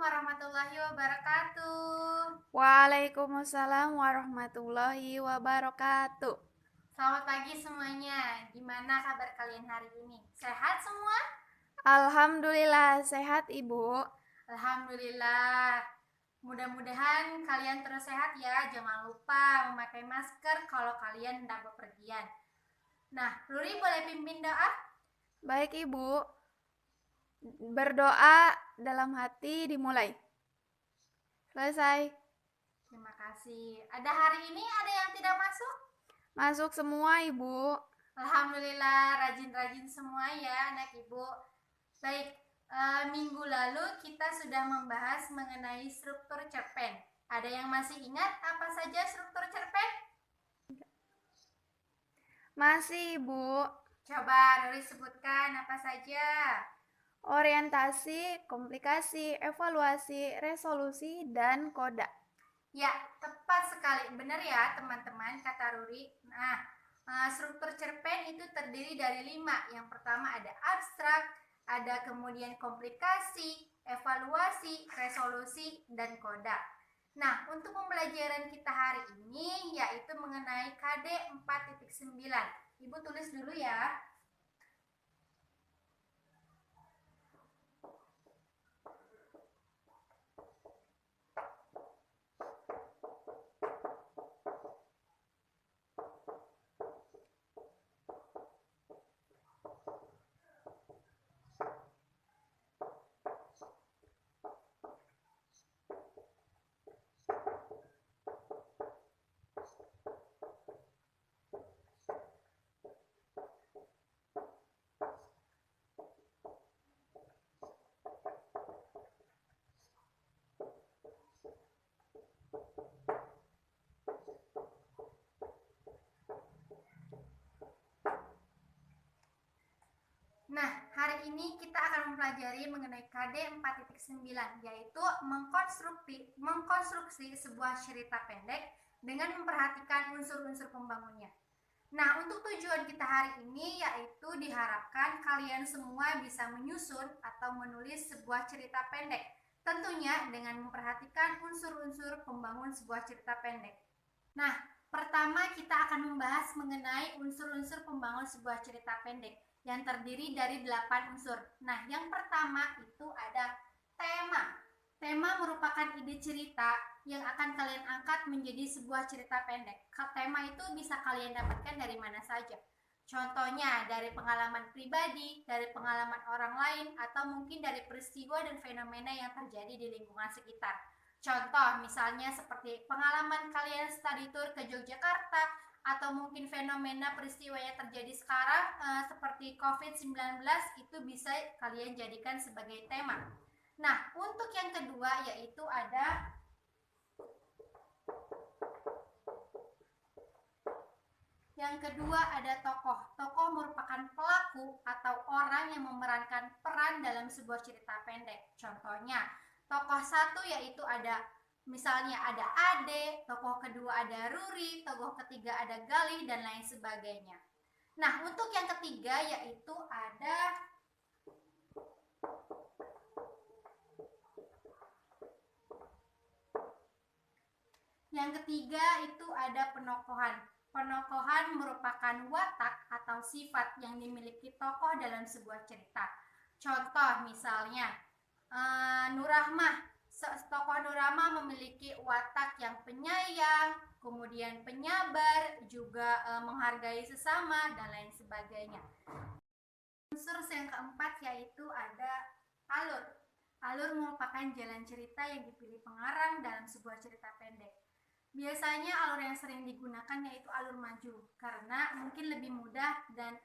warahmatullahi wabarakatuh. Waalaikumsalam warahmatullahi wabarakatuh. Selamat pagi semuanya. Gimana kabar kalian hari ini? Sehat semua? Alhamdulillah sehat Ibu. Alhamdulillah. Mudah-mudahan kalian terus sehat ya. Jangan lupa memakai masker kalau kalian hendak bepergian. Nah, Ruri boleh pimpin doa? Baik Ibu. Berdoa dalam hati dimulai. Selesai. Terima kasih. Ada hari ini ada yang tidak masuk? Masuk semua Ibu. Alhamdulillah, rajin-rajin semua ya anak ibu. Baik, minggu lalu kita sudah membahas mengenai struktur cerpen. Ada yang masih ingat apa saja struktur cerpen? Masih Ibu. Coba Ruri sebutkan apa saja. Orientasi, komplikasi, evaluasi, resolusi, dan koda. Ya, tepat sekali. Benar ya teman-teman kata Ruri. Nah, struktur cerpen itu terdiri dari 5. Yang pertama ada abstrak, ada kemudian komplikasi, evaluasi, resolusi, dan koda. Nah, untuk pembelajaran kita hari ini yaitu mengenai KD 4.9. Ibu tulis dulu ya. Nah, hari ini kita akan mempelajari mengenai KD 4.9, yaitu mengkonstruksi sebuah cerita pendek dengan memperhatikan unsur-unsur pembangunnya. Nah, untuk tujuan kita hari ini yaitu diharapkan kalian semua bisa menyusun atau menulis sebuah cerita pendek, tentunya dengan memperhatikan unsur-unsur pembangun sebuah cerita pendek. Nah, pertama kita akan membahas mengenai unsur-unsur pembangun sebuah cerita pendek yang terdiri dari 8 unsur. Nah, yang pertama itu ada tema. Tema merupakan ide cerita yang akan kalian angkat menjadi sebuah cerita pendek. Tema itu bisa kalian dapatkan dari mana saja. Contohnya dari pengalaman pribadi, dari pengalaman orang lain, atau mungkin dari peristiwa dan fenomena yang terjadi di lingkungan sekitar. Contoh misalnya seperti pengalaman kalian study tour ke Yogyakarta, atau mungkin fenomena peristiwa yang terjadi sekarang seperti COVID-19 itu bisa kalian jadikan sebagai tema. Nah, untuk yang kedua yaitu ada tokoh. Tokoh merupakan pelaku atau orang yang memerankan peran dalam sebuah cerita pendek. Contohnya, tokoh satu yaitu ada misalnya ada Ade, tokoh kedua ada Ruri, tokoh ketiga ada Galih, dan lain sebagainya. Nah, untuk yang ketiga yaitu ada penokohan. Penokohan merupakan watak atau sifat yang dimiliki tokoh dalam sebuah cerita. Contoh misalnya Nurrahmah. Tokoh Nurrahmah memiliki watak yang penyayang, kemudian penyabar, juga menghargai sesama, dan lain sebagainya. Unsur yang keempat yaitu ada alur. Alur merupakan jalan cerita yang dipilih pengarang dalam sebuah cerita pendek. Biasanya alur yang sering digunakan yaitu alur maju, karena mungkin lebih mudah dan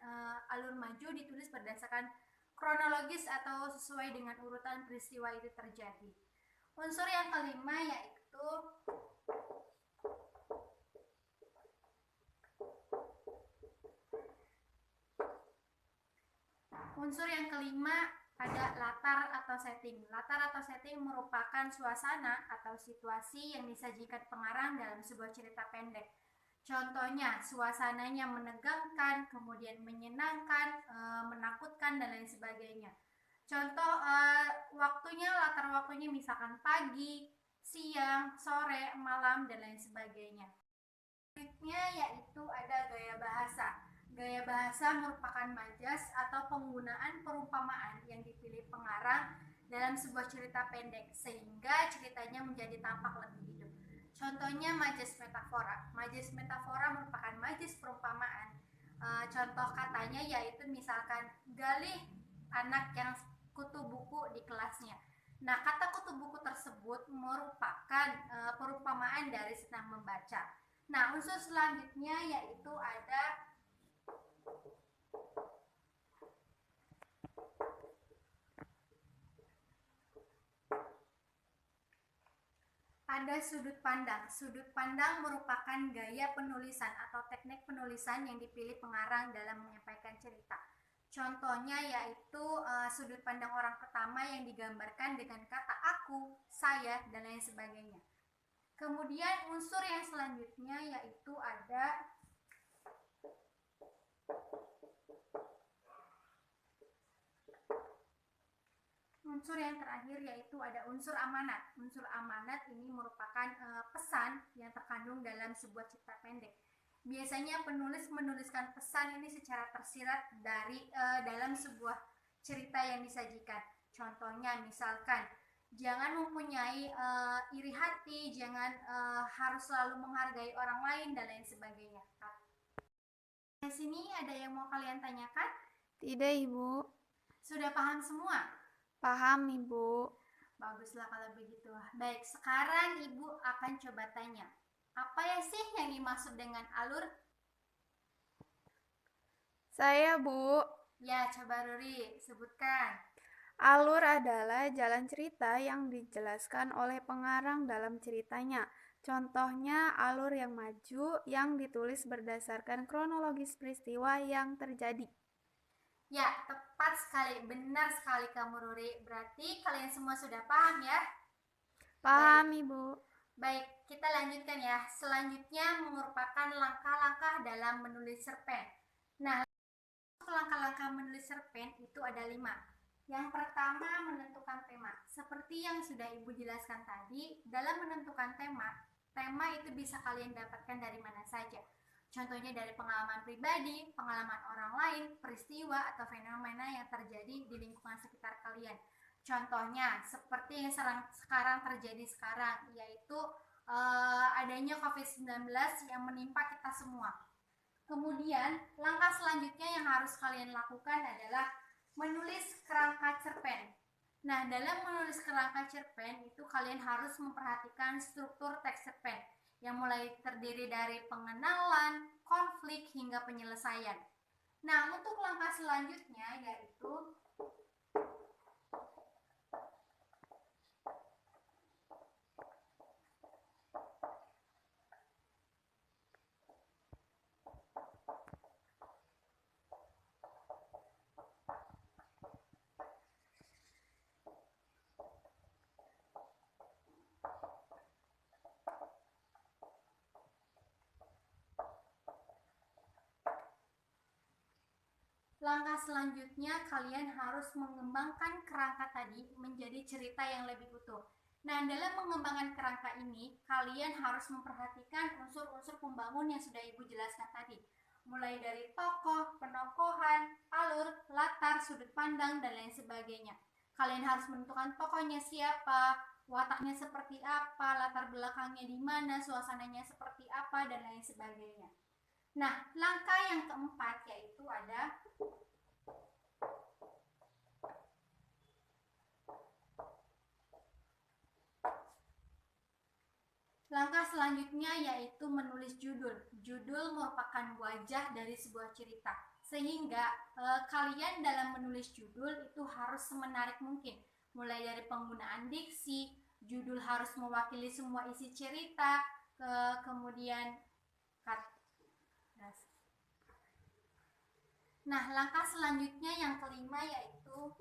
alur maju ditulis berdasarkan kronologis atau sesuai dengan urutan peristiwa itu terjadi. Unsur yang kelima yaitu ada latar atau setting. Latar atau setting merupakan suasana atau situasi yang disajikan pengarang dalam sebuah cerita pendek. Contohnya, suasananya menegangkan, kemudian menyenangkan, menakutkan, dan lain sebagainya. Contoh waktunya, latar waktunya misalkan pagi, siang, sore, malam, dan lain sebagainya. Berikutnya yaitu ada gaya bahasa. Gaya bahasa merupakan majas atau penggunaan perumpamaan yang dipilih pengarang dalam sebuah cerita pendek sehingga ceritanya menjadi tampak lebih hidup. Contohnya majas metafora. Majas metafora merupakan majas perumpamaan. Contoh katanya yaitu misalkan Galih anak yang kutu buku di kelasnya. Nah, kata kutu buku tersebut merupakan perumpamaan dari senang membaca. Nah, unsur selanjutnya yaitu ada sudut pandang. Sudut pandang merupakan gaya penulisan atau teknik penulisan yang dipilih pengarang dalam menyampaikan cerita. Contohnya yaitu sudut pandang orang pertama yang digambarkan dengan kata aku, saya, dan lain sebagainya. Kemudian unsur yang selanjutnya yaitu ada unsur yang terakhir yaitu ada unsur amanat. Unsur amanat ini merupakan pesan yang terkandung dalam sebuah cerita pendek. Biasanya penulis menuliskan pesan ini secara tersirat dari dalam sebuah cerita yang disajikan. Contohnya misalkan jangan mempunyai iri hati, jangan harus selalu menghargai orang lain dan lain sebagainya. Di sini ada yang mau kalian tanyakan? Tidak, Ibu. Sudah paham semua? Paham, Ibu. Baguslah kalau begitu. Baik, sekarang Ibu akan coba tanya. Apa ya sih yang dimaksud dengan alur? Saya, Bu. Ya, coba Ruri sebutkan. Alur adalah jalan cerita yang dijelaskan oleh pengarang dalam ceritanya. Contohnya, alur yang maju yang ditulis berdasarkan kronologis peristiwa yang terjadi. Ya, tepat sekali. Benar sekali kamu Ruri. Berarti kalian semua sudah paham ya? Paham, Ibu. Baik, kita lanjutkan ya. Selanjutnya merupakan langkah-langkah dalam menulis cerpen. Nah, langkah-langkah menulis cerpen itu ada 5. Yang pertama, menentukan tema. Seperti yang sudah Ibu jelaskan tadi, dalam menentukan tema itu bisa kalian dapatkan dari mana saja. Contohnya dari pengalaman pribadi, pengalaman orang lain, peristiwa atau fenomena yang terjadi di lingkungan sekitar kalian. Contohnya seperti yang sekarang terjadi sekarang, yaitu adanya COVID-19 yang menimpa kita semua. Kemudian langkah selanjutnya yang harus kalian lakukan adalah menulis kerangka cerpen. Nah, dalam menulis kerangka cerpen itu kalian harus memperhatikan struktur teks cerpen yang mulai terdiri dari pengenalan, konflik, hingga penyelesaian. Nah, untuk langkah selanjutnya yaitu langkah selanjutnya kalian harus mengembangkan kerangka tadi menjadi cerita yang lebih utuh. Nah, dalam mengembangkan kerangka ini, kalian harus memperhatikan unsur-unsur pembangun yang sudah Ibu jelaskan tadi. Mulai dari tokoh, penokohan, alur, latar, sudut pandang, dan lain sebagainya. Kalian harus menentukan tokohnya siapa, wataknya seperti apa, latar belakangnya di mana, suasananya seperti apa, dan lain sebagainya. Nah, langkah yang keempat yaitu ada langkah selanjutnya yaitu menulis judul. Judul merupakan wajah dari sebuah cerita. Sehingga kalian dalam menulis judul itu harus semenarik mungkin. Mulai dari penggunaan diksi, judul harus mewakili semua isi cerita, kemudian Nah, langkah selanjutnya yang kelima yaitu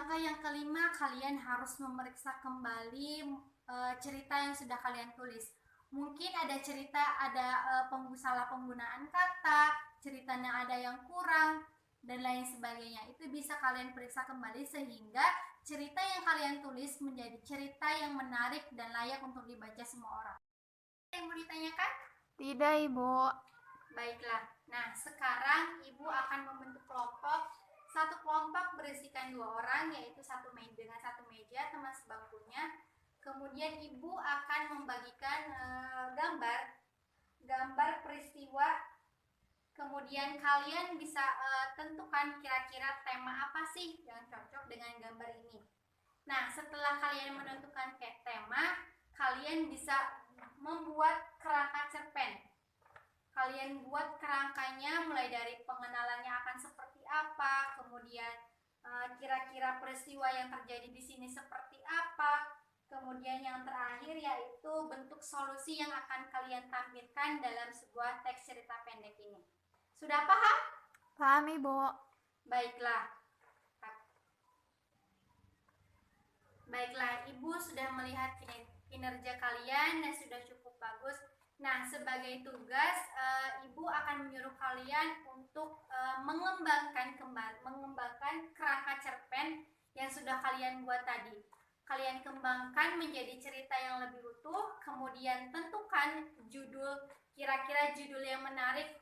Langkah yang kelima, kalian harus memeriksa kembali cerita yang sudah kalian tulis. Mungkin ada cerita, ada salah penggunaan kata, ceritanya ada yang kurang, dan lain sebagainya. Itu bisa kalian periksa kembali sehingga cerita yang kalian tulis menjadi cerita yang menarik dan layak untuk dibaca semua orang. Ada yang mau ditanyakan? Tidak, Ibu. Baiklah. Nah, sekarang Ibu akan membentuk kelompok. Satu kelompok berisikan 2 orang, yaitu satu meja dengan satu meja teman sebangkunya. Kemudian Ibu akan membagikan gambar peristiwa. Kemudian kalian bisa tentukan kira-kira tema apa sih yang cocok dengan gambar ini. Nah, setelah kalian menentukan tema, kalian bisa membuat kerangka cerpen. Kalian buat kerangkanya mulai dari pengenalannya akan seperti apa, kemudian kira-kira peristiwa yang terjadi di sini seperti apa, kemudian yang terakhir yaitu bentuk solusi yang akan kalian tampilkan dalam sebuah teks cerita pendek ini. Sudah paham? Paham, Ibu. Baiklah. Baiklah, Ibu sudah melihat kinerja kalian dan sudah cukup bagus. Nah, sebagai tugas, Ibu akan menyuruh kalian untuk mengembangkan kerangka cerpen yang sudah kalian buat tadi. Kalian kembangkan menjadi cerita yang lebih utuh, kemudian tentukan judul, kira-kira judul yang menarik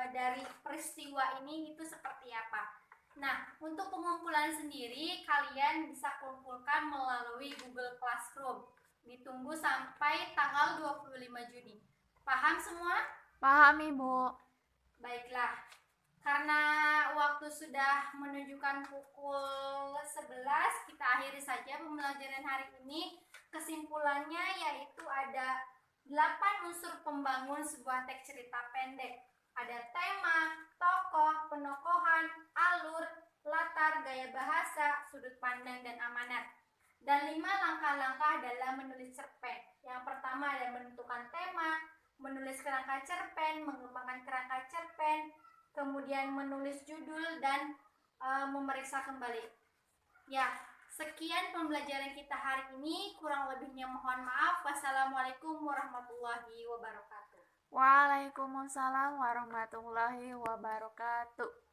dari peristiwa ini itu seperti apa. Nah, untuk pengumpulan sendiri, kalian bisa kumpulkan melalui Google Classroom. Ditunggu sampai tanggal 25 Juni. Paham semua? Paham, Ibu. Baiklah, karena waktu sudah menunjukkan pukul 11, kita akhiri saja pembelajaran hari ini. Kesimpulannya yaitu ada 8 unsur pembangun sebuah teks cerita pendek. Ada tema, tokoh, penokohan, alur, latar, gaya bahasa, sudut pandang, dan amanat. Dan 5 langkah-langkah dalam menulis cerpen. Yang pertama adalah menentukan tema, menulis kerangka cerpen, mengembangkan kerangka cerpen, kemudian menulis judul, dan memeriksa kembali. Ya, sekian pembelajaran kita hari ini. Kurang lebihnya mohon maaf. Wassalamualaikum warahmatullahi wabarakatuh. Waalaikumsalam warahmatullahi wabarakatuh.